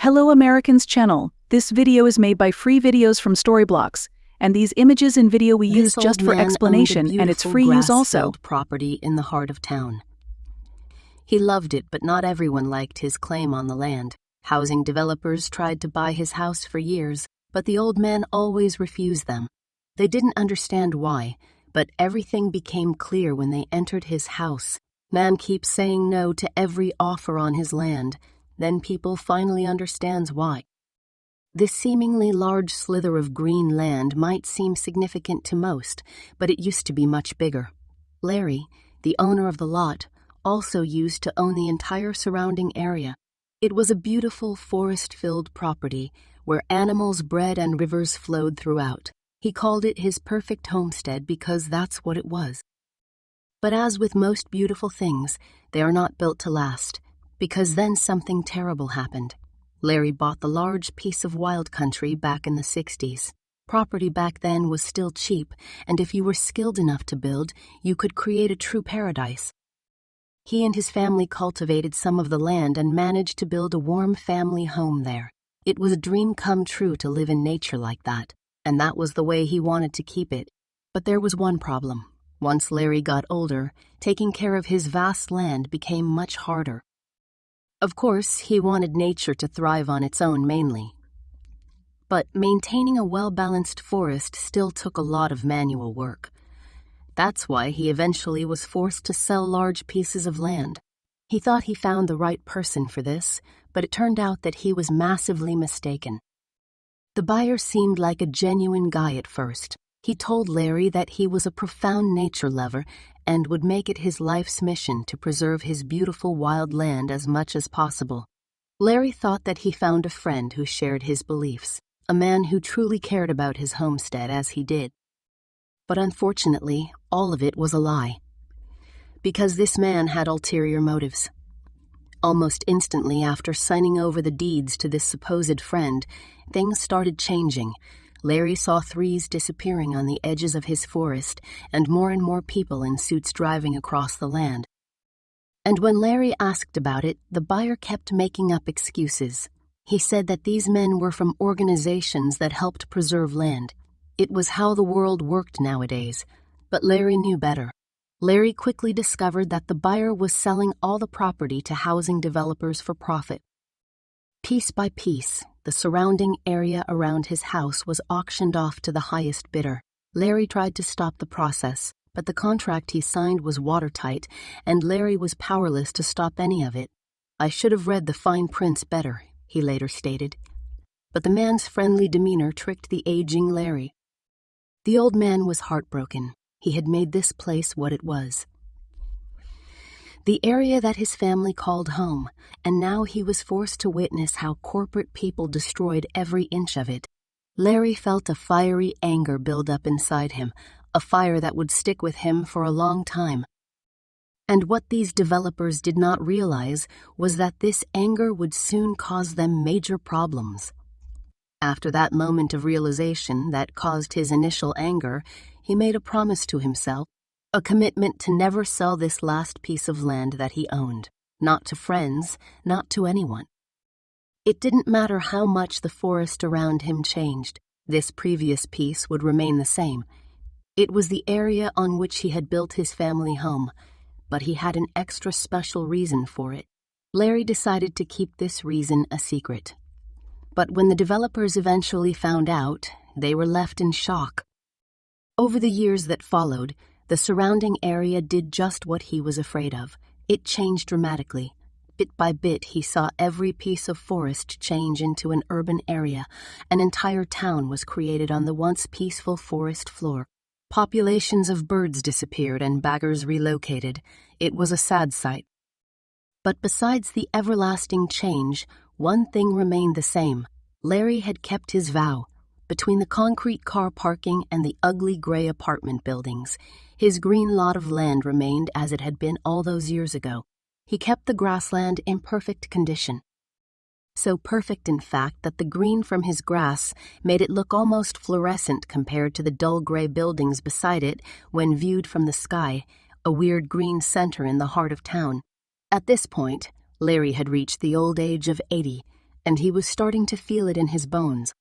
Hello AmericansChannel. This video is made by free videos from Storyblocks, and these images and video we use just for explanation, and it's free use also. Gras-filled property in the heart of town. He loved it, but not everyone liked his claim on the land. Housing developers tried to buy his house for years, but the old man always refused them. They didn't understand why, but everything became clear when they entered his house. Man keeps saying no to every offer on his land. Then people finally understands why. This seemingly large slither of green land might seem significant to most, but it used to be much bigger. Larry, the owner of the lot, also used to own the entire surrounding area. It was a beautiful forest-filled property where animals bred and rivers flowed throughout. He called it his perfect homestead because that's what it was. But as with most beautiful things, they are not built to last, because then something terrible happened. Larry bought the large piece of wild country back in the 60s. Property back then was still cheap, and if you were skilled enough to build, you could create a true paradise. He and his family cultivated some of the land and managed to build a warm family home there. It was a dream come true to live in nature like that, and that was the way he wanted to keep it. But there was one problem. Once Larry got older, taking care of his vast land became much harder. Of course, he wanted nature to thrive on its own mainly. But maintaining a well-balanced forest still took a lot of manual work. That's why he eventually was forced to sell large pieces of land. He thought he found the right person for this, but it turned out that he was massively mistaken. The buyer seemed like a genuine guy at first. He told Larry that he was a profound nature lover and would make it his life's mission to preserve his beautiful wild land as much as possible. Larry thought that he found a friend who shared his beliefs, a man who truly cared about his homestead as he did. But unfortunately, all of it was a lie, because this man had ulterior motives. Almost instantly after signing over the deeds to this supposed friend, things started changing. Larry saw trees disappearing on the edges of his forest and more people in suits driving across the land. And when Larry asked about it, the buyer kept making up excuses. He said that these men were from organizations that helped preserve land. It was how the world worked nowadays, but Larry knew better. Larry quickly discovered that the buyer was selling all the property to housing developers for profit. Piece by piece, the surrounding area around his house was auctioned off to the highest bidder. Larry tried to stop the process, but the contract he signed was watertight, and Larry was powerless to stop any of it. "I should have read the fine prints better," he later stated. But the man's friendly demeanor tricked the aging Larry. The old man was heartbroken. He had made this place what it was, the area that his family called home, and now he was forced to witness how corporate people destroyed every inch of it. Larry felt a fiery anger build up inside him, a fire that would stick with him for a long time. And what these developers did not realize was that this anger would soon cause them major problems. After that moment of realization that caused his initial anger, he made a promise to himself, a commitment to never sell this last piece of land that he owned, not to friends, not to anyone. It didn't matter how much the forest around him changed, this previous piece would remain the same. It was the area on which he had built his family home, but he had an extra special reason for it. Larry decided to keep this reason a secret. But when the developers eventually found out, they were left in shock. Over the years that followed, the surrounding area did just what he was afraid of. It changed dramatically. Bit by bit, he saw every piece of forest change into an urban area. An entire town was created on the once peaceful forest floor. Populations of birds disappeared and baggers relocated. It was a sad sight. But besides the everlasting change, one thing remained the same. Larry had kept his vow. Between the concrete car parking and the ugly gray apartment buildings, his green lot of land remained as it had been all those years ago. He kept the grassland in perfect condition. So perfect, in fact, that the green from his grass made it look almost fluorescent compared to the dull gray buildings beside it when viewed from the sky, a weird green center in the heart of town. At this point, Larry had reached the old age of 80, and he was starting to feel it in his bones.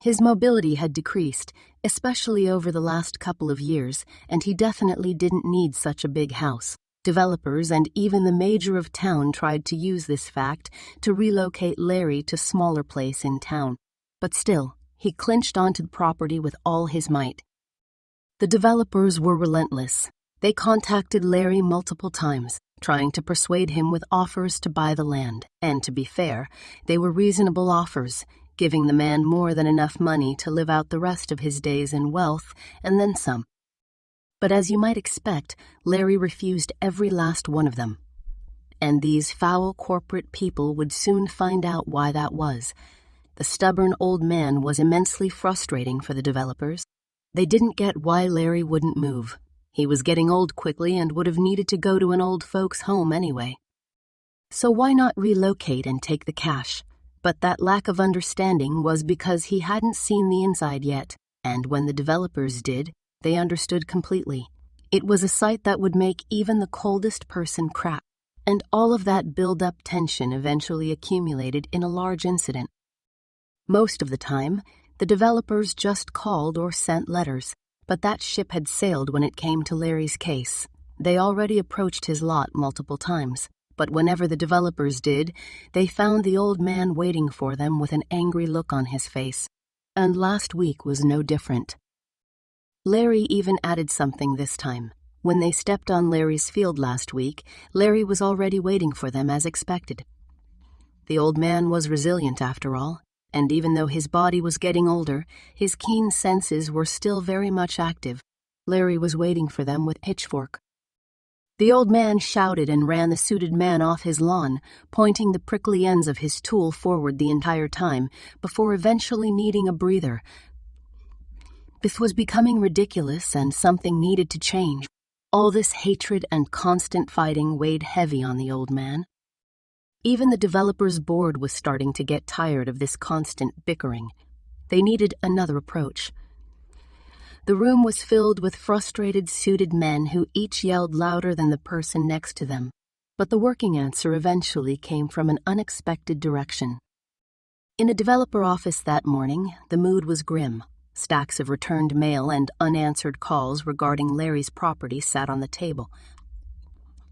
His mobility had decreased, especially over the last couple of years, and he definitely didn't need such a big house. Developers and even the mayor of town tried to use this fact to relocate Larry to a smaller place in town. But still, he clinched onto the property with all his might. The developers were relentless. They contacted Larry multiple times, trying to persuade him with offers to buy the land. And to be fair, they were reasonable offers, giving the man more than enough money to live out the rest of his days in wealth and then some. But as you might expect, Larry refused every last one of them. And these foul corporate people would soon find out why that was. The stubborn old man was immensely frustrating for the developers. They didn't get why Larry wouldn't move. He was getting old quickly and would have needed to go to an old folks' home anyway. So why not relocate and take the cash? But that lack of understanding was because he hadn't seen the inside yet, and when the developers did, they understood completely. It was a sight that would make even the coldest person crack, and all of that build-up tension eventually accumulated in a large incident. Most of the time, the developers just called or sent letters, but that ship had sailed when it came to Larry's case. They already approached his lot multiple times, but whenever the developers did, they found the old man waiting for them with an angry look on his face. And last week was no different. Larry even added something this time. When they stepped on Larry's field last week, Larry was already waiting for them as expected. The old man was resilient after all, and even though his body was getting older, his keen senses were still very much active. Larry was waiting for them with pitchfork. The old man shouted and ran the suited man off his lawn, pointing the prickly ends of his tool forward the entire time, before eventually needing a breather. This was becoming ridiculous, and something needed to change. All this hatred and constant fighting weighed heavy on the old man. Even the developers' board was starting to get tired of this constant bickering. They needed another approach. The room was filled with frustrated, suited men who each yelled louder than the person next to them. But the working answer eventually came from an unexpected direction. In a developer office that morning, the mood was grim. Stacks of returned mail and unanswered calls regarding Larry's property sat on the table.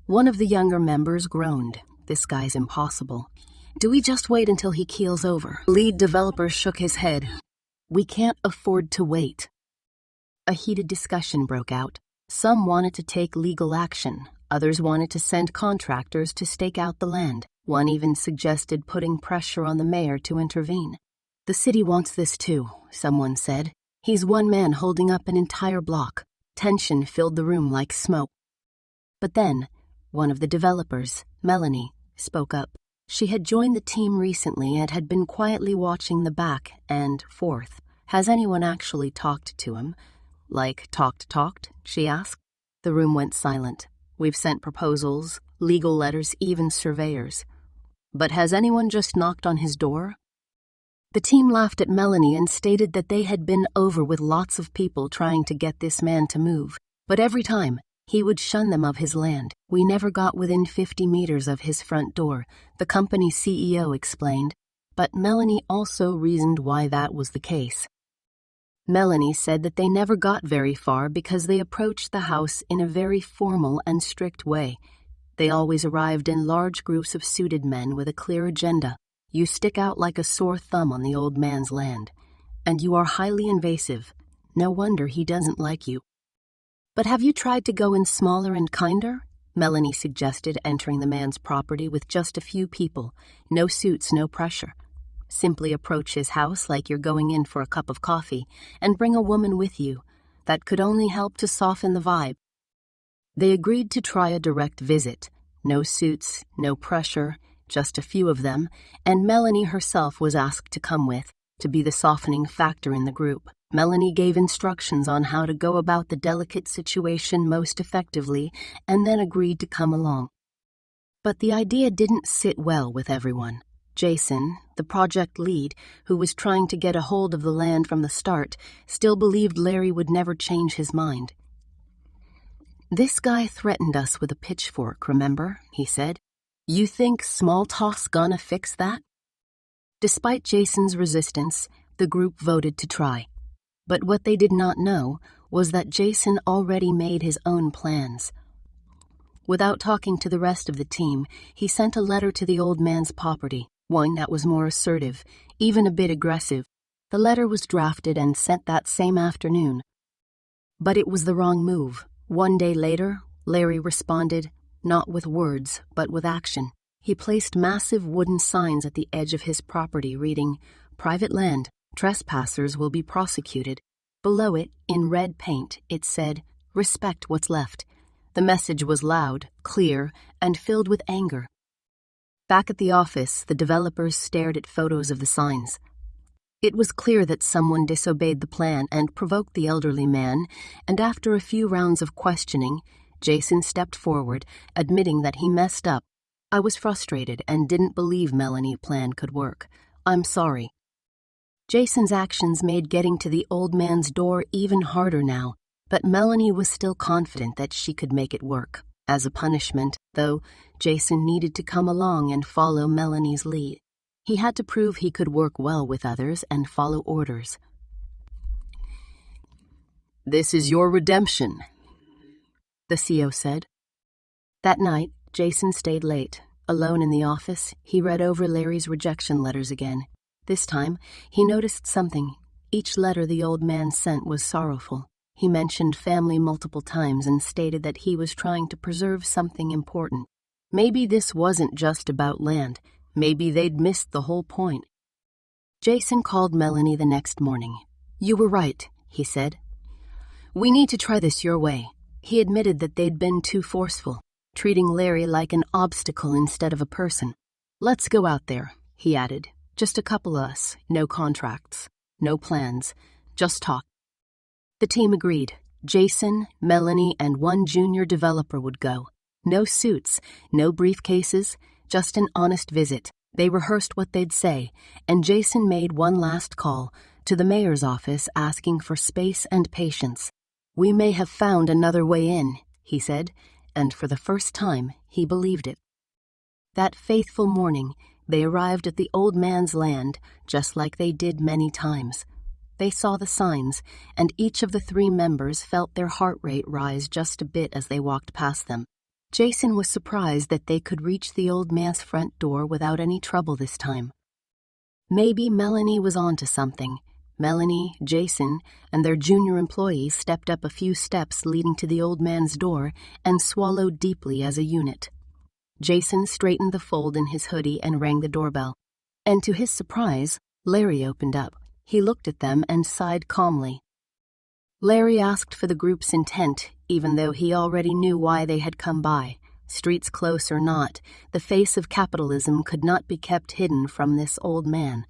One of the younger members groaned. "This guy's impossible. Do we just wait until he keels over?" Lead developer shook his head. "We can't afford to wait." A heated discussion broke out. Some wanted to take legal action. Others wanted to send contractors to stake out the land. One even suggested putting pressure on the mayor to intervene. "The city wants this too," someone said. "He's one man holding up an entire block." Tension filled the room like smoke. But then, one of the developers, Melanie, spoke up. She had joined the team recently and had been quietly watching the back and forth. "Has anyone actually talked to him?" "Like talked?" she asked. The room went silent. "We've sent proposals, legal letters, even surveyors. But has anyone just knocked on his door?" The team laughed at Melanie and stated that they had been over with lots of people trying to get this man to move, but every time, he would shun them of his land. "We never got within 50 meters of his front door," the company's CEO explained, but Melanie also reasoned why that was the case. Melanie said that they never got very far because they approached the house in a very formal and strict way. They always arrived in large groups of suited men with a clear agenda. You stick out like a sore thumb on the old man's land, and you are highly invasive. No wonder he doesn't like you. "But have you tried to go in smaller and kinder?" Melanie suggested, entering the man's property with just a few people. No suits, no pressure. Simply approach his house like you're going in for a cup of coffee, and bring a woman with you. That could only help to soften the vibe. They agreed to try a direct visit. No suits, no pressure, just a few of them, and Melanie herself was asked to come with, to be the softening factor in the group. Melanie gave instructions on how to go about the delicate situation most effectively, and then agreed to come along. But the idea didn't sit well with everyone. Jason, the project lead, who was trying to get a hold of the land from the start, still believed Larry would never change his mind. "This guy threatened us with a pitchfork, remember?" he said. "You think small talk's gonna fix that?" Despite Jason's resistance, the group voted to try. But what they did not know was that Jason already made his own plans. Without talking to the rest of the team, he sent a letter to the old man's property, one that was more assertive, even a bit aggressive. The letter was drafted and sent that same afternoon. But it was the wrong move. One day later, Larry responded, not with words, but with action. He placed massive wooden signs at the edge of his property reading, "Private land, trespassers will be prosecuted." Below it, in red paint, it said, "Respect what's left." The message was loud, clear, and filled with anger. Back at the office, the developers stared at photos of the signs. It was clear that someone disobeyed the plan and provoked the elderly man, and after a few rounds of questioning, Jason stepped forward, admitting that he messed up. "I was frustrated and didn't believe Melanie's plan could work. I'm sorry." Jason's actions made getting to the old man's door even harder now, but Melanie was still confident that she could make it work. As a punishment, though, Jason needed to come along and follow Melanie's lead. He had to prove he could work well with others and follow orders. "This is your redemption," the CO said. That night, Jason stayed late. Alone in the office, he read over Larry's rejection letters again. This time, he noticed something. Each letter the old man sent was sorrowful. He mentioned family multiple times and stated that he was trying to preserve something important. Maybe this wasn't just about land. Maybe they'd missed the whole point. Jason called Melanie the next morning. "You were right," he said. "We need to try this your way." He admitted that they'd been too forceful, treating Larry like an obstacle instead of a person. "Let's go out there," he added. "Just a couple of us, no contracts, no plans, just talk." The team agreed. Jason, Melanie, and one junior developer would go. No suits, no briefcases, just an honest visit. They rehearsed what they'd say, and Jason made one last call to the mayor's office asking for space and patience. "We may have found another way in," he said, and for the first time, he believed it. That faithful morning, they arrived at the old man's land, just like they did many times. They saw the signs, and each of the 3 members felt their heart rate rise just a bit as they walked past them. Jason was surprised that they could reach the old man's front door without any trouble this time. Maybe Melanie was onto something. Melanie, Jason, and their junior employees stepped up a few steps leading to the old man's door and swallowed deeply as a unit. Jason straightened the fold in his hoodie and rang the doorbell. And to his surprise, Larry opened up. He looked at them and sighed calmly. Larry asked for the group's intent, even though he already knew why they had come by. Streets close or not, the face of capitalism could not be kept hidden from this old man.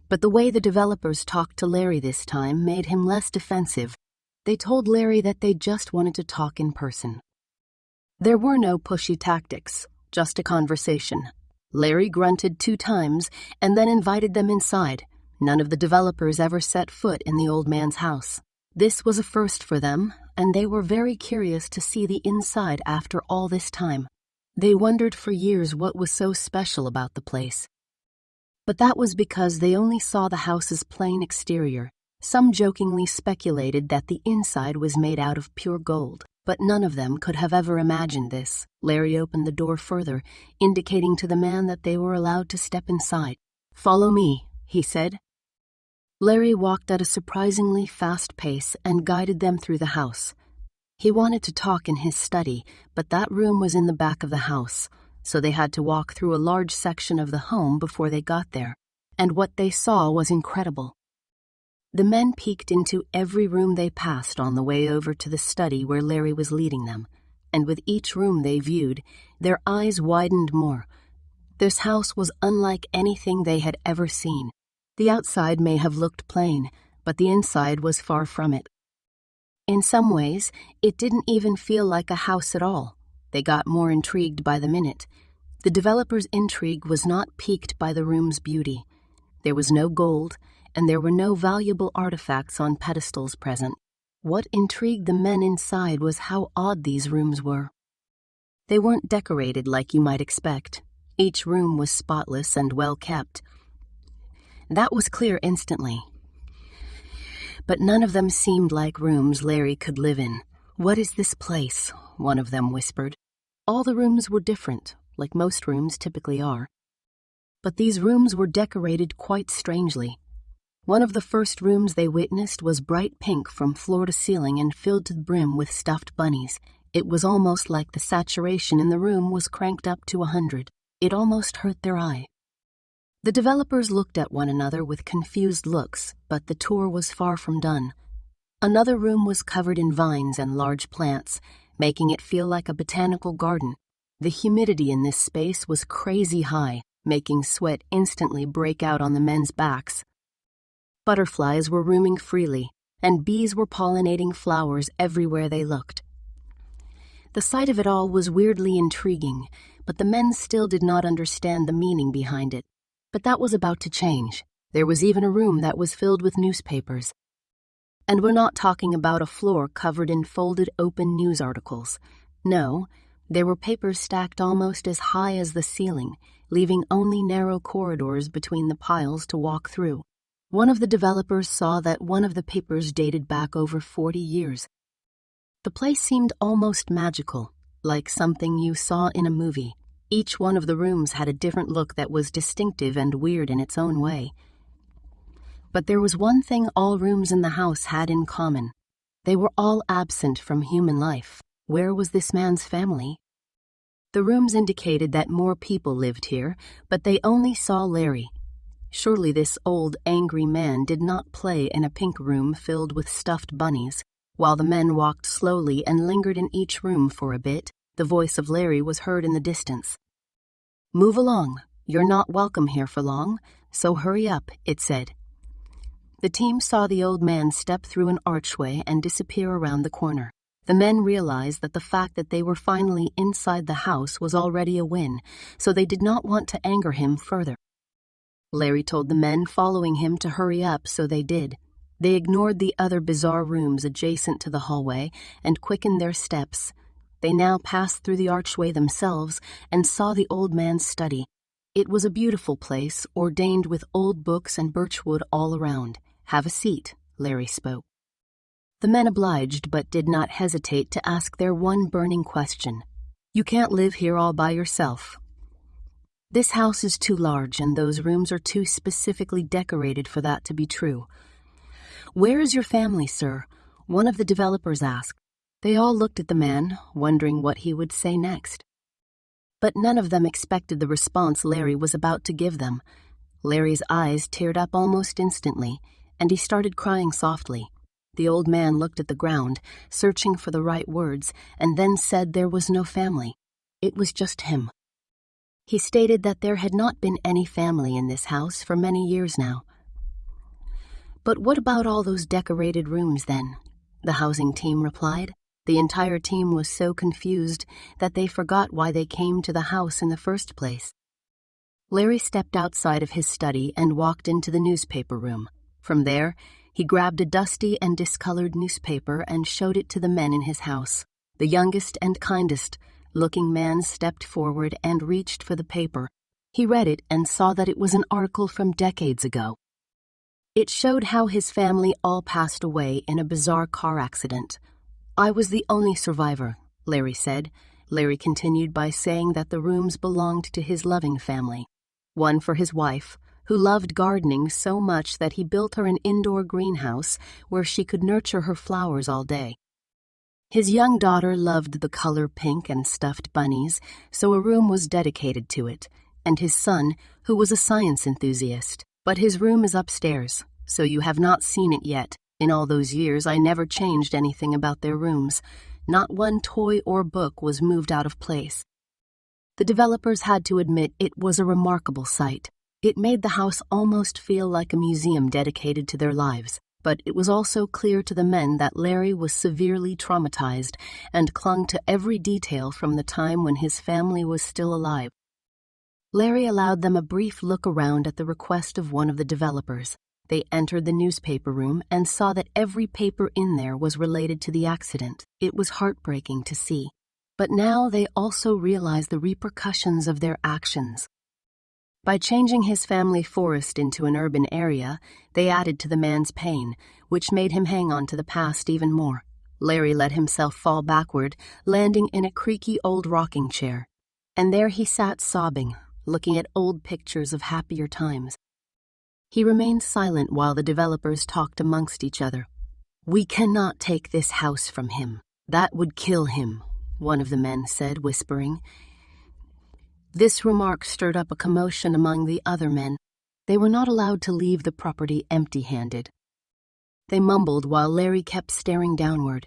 But the way the developers talked to Larry this time made him less defensive. They told Larry that they just wanted to talk in person. There were no pushy tactics, just a conversation. Larry grunted 2 times and then invited them inside. None of the developers ever set foot in the old man's house. This was a first for them, and they were very curious to see the inside after all this time. They wondered for years what was so special about the place. But that was because they only saw the house's plain exterior. Some jokingly speculated that the inside was made out of pure gold, but none of them could have ever imagined this. Larry opened the door further, indicating to the man that they were allowed to step inside. "Follow me," he said. Larry walked at a surprisingly fast pace and guided them through the house. He wanted to talk in his study, but that room was in the back of the house, so they had to walk through a large section of the home before they got there. And what they saw was incredible. The men peeked into every room they passed on the way over to the study where Larry was leading them, and with each room they viewed, their eyes widened more. This house was unlike anything they had ever seen. The outside may have looked plain, but the inside was far from it. In some ways, it didn't even feel like a house at all. They got more intrigued by the minute. The developer's intrigue was not piqued by the room's beauty. There was no gold, and there were no valuable artifacts on pedestals present. What intrigued the men inside was how odd these rooms were. They weren't decorated like you might expect. Each room was spotless and well kept. That was clear instantly. But none of them seemed like rooms Larry could live in. "What is this place?" one of them whispered. All the rooms were different, like most rooms typically are. But these rooms were decorated quite strangely. One of the first rooms they witnessed was bright pink from floor to ceiling and filled to the brim with stuffed bunnies. It was almost like the saturation in the room was cranked up to 100. It almost hurt their eye. The developers looked at one another with confused looks, but the tour was far from done. Another room was covered in vines and large plants, making it feel like a botanical garden. The humidity in this space was crazy high, making sweat instantly break out on the men's backs. Butterflies were roaming freely, and bees were pollinating flowers everywhere they looked. The sight of it all was weirdly intriguing, but the men still did not understand the meaning behind it. But that was about to change. There was even a room that was filled with newspapers. And we're not talking about a floor covered in folded open news articles. No, there were papers stacked almost as high as the ceiling, leaving only narrow corridors between the piles to walk through. One of the developers saw that one of the papers dated back over 40 years. The place seemed almost magical, like something you saw in a movie. Each one of the rooms had a different look that was distinctive and weird in its own way. But there was one thing all rooms in the house had in common. They were all absent from human life. Where was this man's family? The rooms indicated that more people lived here, but they only saw Larry. Surely this old, angry man did not play in a pink room filled with stuffed bunnies. While the men walked slowly and lingered in each room for a bit, the voice of Larry was heard in the distance. "Move along. You're not welcome here for long, so hurry up," it said. The team saw the old man step through an archway and disappear around the corner. The men realized that the fact that they were finally inside the house was already a win, so they did not want to anger him further. Larry told the men following him to hurry up, so they did. They ignored the other bizarre rooms adjacent to the hallway and quickened their steps. They now passed through the archway themselves and saw the old man's study. It was a beautiful place, ordained with old books and birchwood all around. "Have a seat," Larry spoke. The men obliged but did not hesitate to ask their one burning question. "You can't live here all by yourself. This house is too large and those rooms are too specifically decorated for that to be true." "Where is your family, sir?" one of the developers asked. They all looked at the man, wondering what he would say next. But none of them expected the response Larry was about to give them. Larry's eyes teared up almost instantly, and he started crying softly. The old man looked at the ground, searching for the right words, and then said there was no family. It was just him. He stated that there had not been any family in this house for many years now. "But what about all those decorated rooms then?" the housing team replied. The entire team was so confused that they forgot why they came to the house in the first place. Larry stepped outside of his study and walked into the newspaper room. From there, he grabbed a dusty and discolored newspaper and showed it to the men in his house. The youngest and kindest-looking man stepped forward and reached for the paper. He read it and saw that it was an article from decades ago. It showed how his family all passed away in a bizarre car accident. "I was the only survivor," Larry said. Larry continued by saying that the rooms belonged to his loving family. One for his wife, who loved gardening so much that he built her an indoor greenhouse where she could nurture her flowers all day. His young daughter loved the color pink and stuffed bunnies, so a room was dedicated to it, and his son, who was a science enthusiast. "But his room is upstairs, so you have not seen it yet. In all those years, I never changed anything about their rooms. Not one toy or book was moved out of place." The developers had to admit it was a remarkable sight. It made the house almost feel like a museum dedicated to their lives, but it was also clear to the men that Larry was severely traumatized and clung to every detail from the time when his family was still alive. Larry allowed them a brief look around at the request of one of the developers. They entered the newspaper room and saw that every paper in there was related to the accident. It was heartbreaking to see. But now they also realized the repercussions of their actions. By changing his family forest into an urban area, they added to the man's pain, which made him hang on to the past even more. Larry let himself fall backward, landing in a creaky old rocking chair. And there he sat sobbing, looking at old pictures of happier times. He remained silent while the developers talked amongst each other. "We cannot take this house from him. That would kill him," one of the men said, whispering. This remark stirred up a commotion among the other men. They were not allowed to leave the property empty-handed. They mumbled while Larry kept staring downward.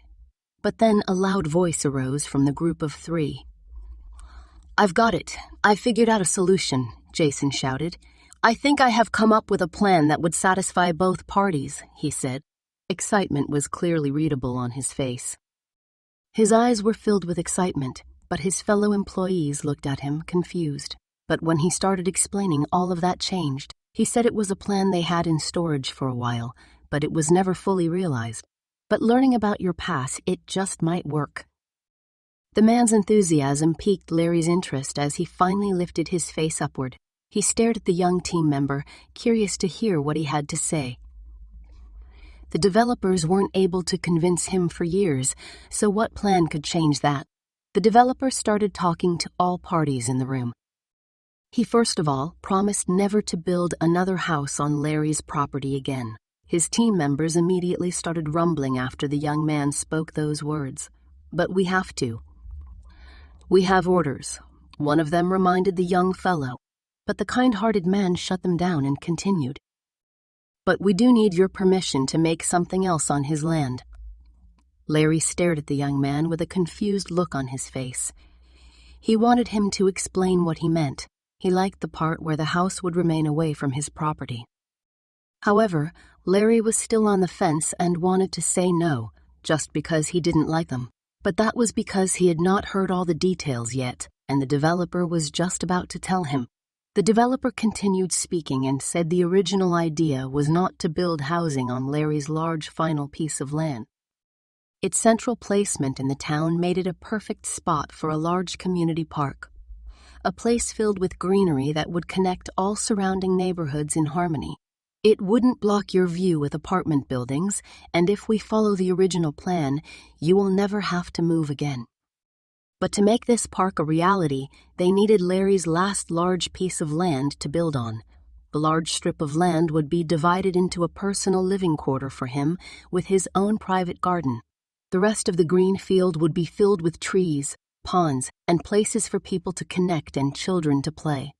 But then a loud voice arose from the group of three. "I've got it. I figured out a solution," Jason shouted. "I think I have come up with a plan that would satisfy both parties," he said. Excitement was clearly readable on his face. His eyes were filled with excitement, but his fellow employees looked at him confused. But when he started explaining, all of that changed. He said it was a plan they had in storage for a while, but it was never fully realized. But learning about your past, it just might work. The man's enthusiasm piqued Larry's interest as he finally lifted his face upward. He stared at the young team member, curious to hear what he had to say. The developers weren't able to convince him for years, so what plan could change that? The developer started talking to all parties in the room. He first of all promised never to build another house on Larry's property again. His team members immediately started rumbling after the young man spoke those words. "But we have to. We have orders," one of them reminded the young fellow. But the kind-hearted man shut them down and continued. "But we do need your permission to make something else on his land." Larry stared at the young man with a confused look on his face. He wanted him to explain what he meant. He liked the part where the house would remain away from his property. However, Larry was still on the fence and wanted to say no, just because he didn't like them. But that was because he had not heard all the details yet, and the developer was just about to tell him. The developer continued speaking and said the original idea was not to build housing on Larry's large final piece of land. Its central placement in the town made it a perfect spot for a large community park, a place filled with greenery that would connect all surrounding neighborhoods in harmony. It wouldn't block your view with apartment buildings, and if we follow the original plan, you will never have to move again. But to make this park a reality, they needed Larry's last large piece of land to build on. The large strip of land would be divided into a personal living quarter for him with his own private garden. The rest of the green field would be filled with trees, ponds, and places for people to connect and children to play.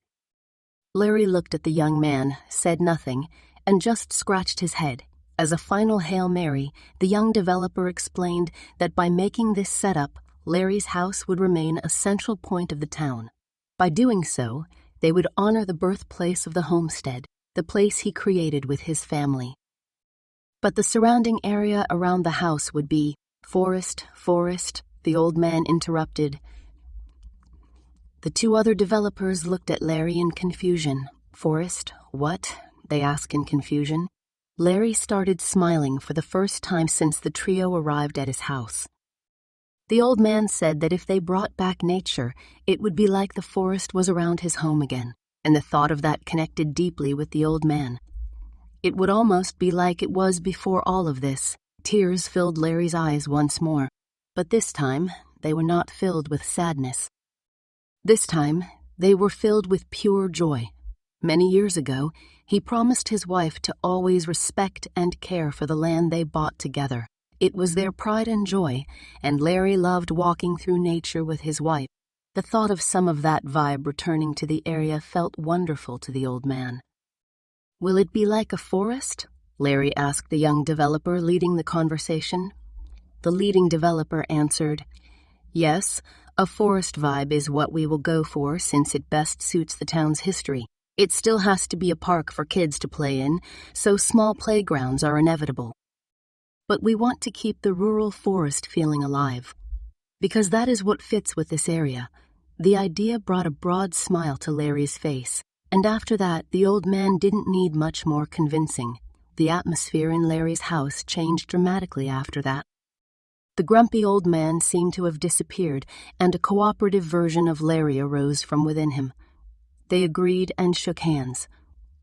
Larry looked at the young man, said nothing, and just scratched his head. As a final Hail Mary, the young developer explained that by making this setup, Larry's house would remain a central point of the town. By doing so, they would honor the birthplace of the homestead, the place he created with his family. But the surrounding area around the house would be forest, the old man interrupted. The two other developers looked at Larry in confusion. "Forest? What?" they asked in confusion. Larry started smiling for the first time since the trio arrived at his house. The old man said that if they brought back nature, it would be like the forest was around his home again, and the thought of that connected deeply with the old man. It would almost be like it was before all of this. Tears filled Larry's eyes once more, but this time they were not filled with sadness. This time they were filled with pure joy. Many years ago, he promised his wife to always respect and care for the land they bought together. It was their pride and joy, and Larry loved walking through nature with his wife. The thought of some of that vibe returning to the area felt wonderful to the old man. "Will it be like a forest?" Larry asked the young developer leading the conversation. The leading developer answered, "Yes, a forest vibe is what we will go for since it best suits the town's history. It still has to be a park for kids to play in, so small playgrounds are inevitable. But we want to keep the rural forest feeling alive, because that is what fits with this area." The idea brought a broad smile to Larry's face, and after that, the old man didn't need much more convincing. The atmosphere in Larry's house changed dramatically after that. The grumpy old man seemed to have disappeared, and a cooperative version of Larry arose from within him. They agreed and shook hands.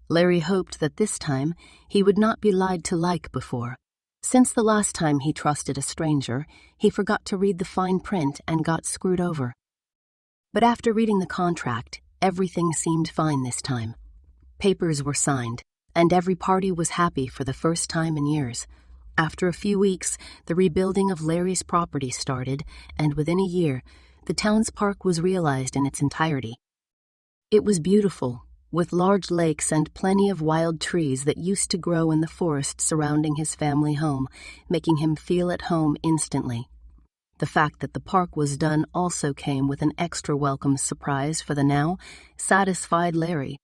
Larry hoped that this time he would not be lied to like before. Since the last time he trusted a stranger, he forgot to read the fine print and got screwed over. But after reading the contract, everything seemed fine this time. Papers were signed, and every party was happy for the first time in years. After a few weeks, the rebuilding of Larry's property started, and within a year, the town's park was realized in its entirety. It was beautiful, with large lakes and plenty of wild trees that used to grow in the forest surrounding his family home, making him feel at home instantly. The fact that the park was done also came with an extra welcome surprise for the now satisfied Larry.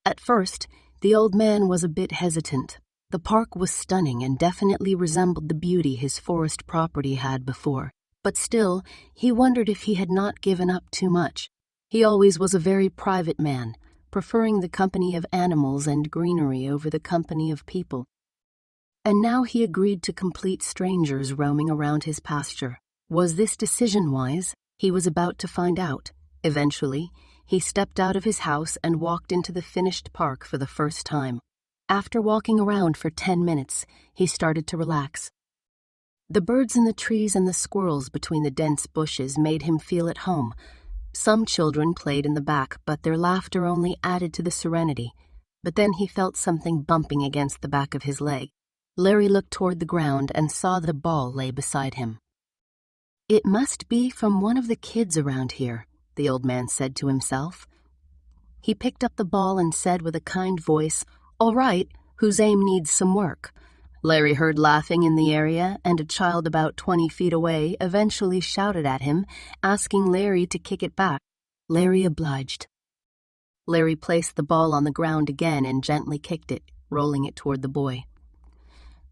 At first, the old man was a bit hesitant. The park was stunning and definitely resembled the beauty his forest property had before, but still, he wondered if he had not given up too much. He always was a very private man, preferring the company of animals and greenery over the company of people. And now he agreed to complete strangers roaming around his pasture. Was this decision wise? He was about to find out. Eventually, he stepped out of his house and walked into the finished park for the first time. After walking around for 10 minutes, he started to relax. The birds in the trees and the squirrels between the dense bushes made him feel at home. Some children played in the back, but their laughter only added to the serenity. But then he felt something bumping against the back of his leg. Larry looked toward the ground and saw that a ball lay beside him. "It must be from one of the kids around here," the old man said to himself. He picked up the ball and said with a kind voice, "All right, whose aim needs some work." Larry heard laughing in the area, and a child about 20 feet away eventually shouted at him, asking Larry to kick it back. Larry obliged. Larry placed the ball on the ground again and gently kicked it, rolling it toward the boy.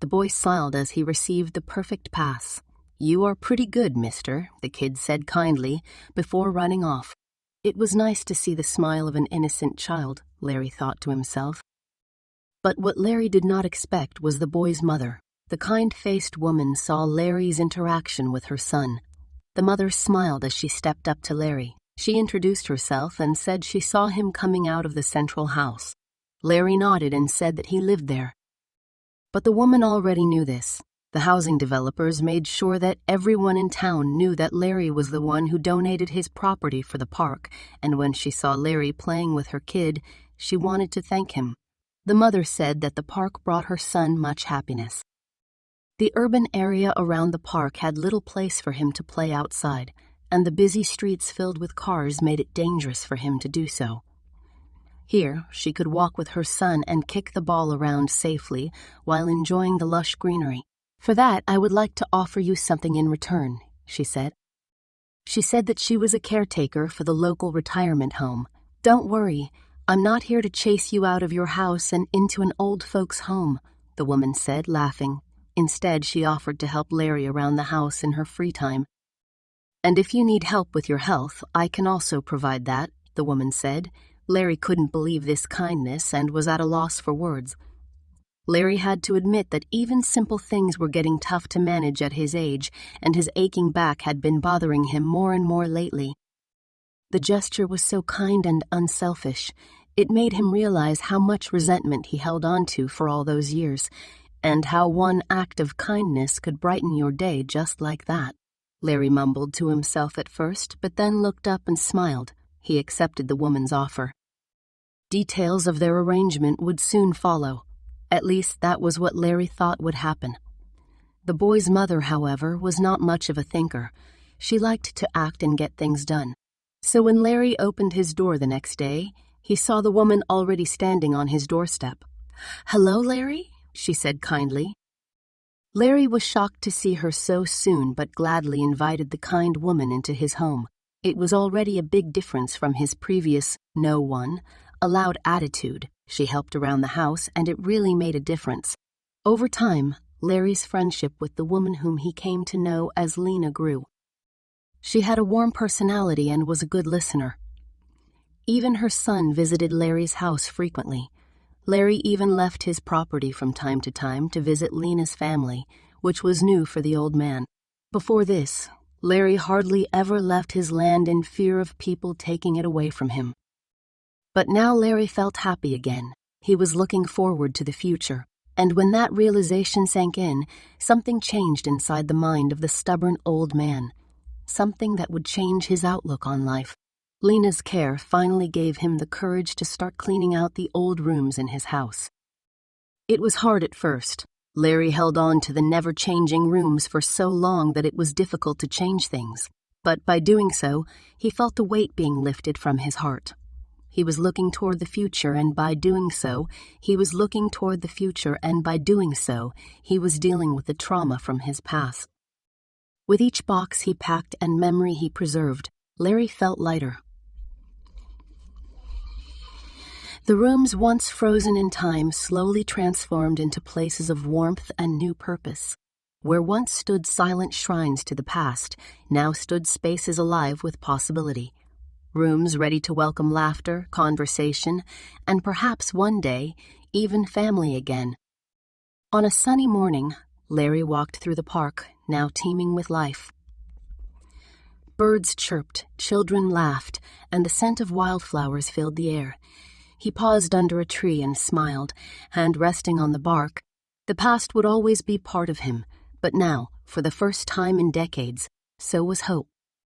The boy smiled as he received the perfect pass. "You are pretty good, mister," the kid said kindly, before running off. It was nice to see the smile of an innocent child, Larry thought to himself. But what Larry did not expect was the boy's mother. The kind-faced woman saw Larry's interaction with her son. The mother smiled as she stepped up to Larry. She introduced herself and said she saw him coming out of the central house. Larry nodded and said that he lived there. But the woman already knew this. The housing developers made sure that everyone in town knew that Larry was the one who donated his property for the park, and when she saw Larry playing with her kid, she wanted to thank him. The mother said that the park brought her son much happiness. The urban area around the park had little place for him to play outside, and the busy streets filled with cars made it dangerous for him to do so. Here, she could walk with her son and kick the ball around safely while enjoying the lush greenery. "For that, I would like to offer you something in return," she said. She said that she was a caretaker for the local retirement home. "Don't worry, I'm not here to chase you out of your house and into an old folks' home," the woman said, laughing. Instead, she offered to help Larry around the house in her free time. "And if you need help with your health, I can also provide that," the woman said. Larry couldn't believe this kindness and was at a loss for words. Larry had to admit that even simple things were getting tough to manage at his age, and his aching back had been bothering him more and more lately. The gesture was so kind and unselfish. It made him realize how much resentment he held on to for all those years, and how one act of kindness could brighten your day just like that. Larry mumbled to himself at first, but then looked up and smiled. He accepted the woman's offer. Details of their arrangement would soon follow. At least that was what Larry thought would happen. The boy's mother, however, was not much of a thinker. She liked to act and get things done. So when Larry opened his door the next day, he saw the woman already standing on his doorstep. "Hello, Larry," she said kindly. Larry was shocked to see her so soon, but gladly invited the kind woman into his home. It was already a big difference from his previous "no one," a loud attitude. She helped around the house, and it really made a difference. Over time, Larry's friendship with the woman whom he came to know as Lena grew. She had a warm personality and was a good listener. Even her son visited Larry's house frequently. Larry even left his property from time to visit Lena's family, which was new for the old man. Before this, Larry hardly ever left his land in fear of people taking it away from him. But now Larry felt happy again. He was looking forward to the future. And when that realization sank in, something changed inside the mind of the stubborn old man. Something that would change his outlook on life. Lena's care finally gave him the courage to start cleaning out the old rooms in his house. It was hard at first. Larry held on to the never-changing rooms for so long that it was difficult to change things. But by doing so, he felt the weight being lifted from his heart. He was looking toward the future, and by doing so, he was dealing with the trauma from his past. With each box he packed and memory he preserved, Larry felt lighter. The rooms once frozen in time slowly transformed into places of warmth and new purpose. Where once stood silent shrines to the past, now stood spaces alive with possibility. Rooms ready to welcome laughter, conversation, and perhaps one day, even family again. On a sunny morning, Larry walked through the park, now teeming with life. Birds chirped, children laughed, and the scent of wildflowers filled the air. He paused under a tree and smiled, hand resting on the bark. The past would always be part of him, but now, for the first time in decades, so was hope.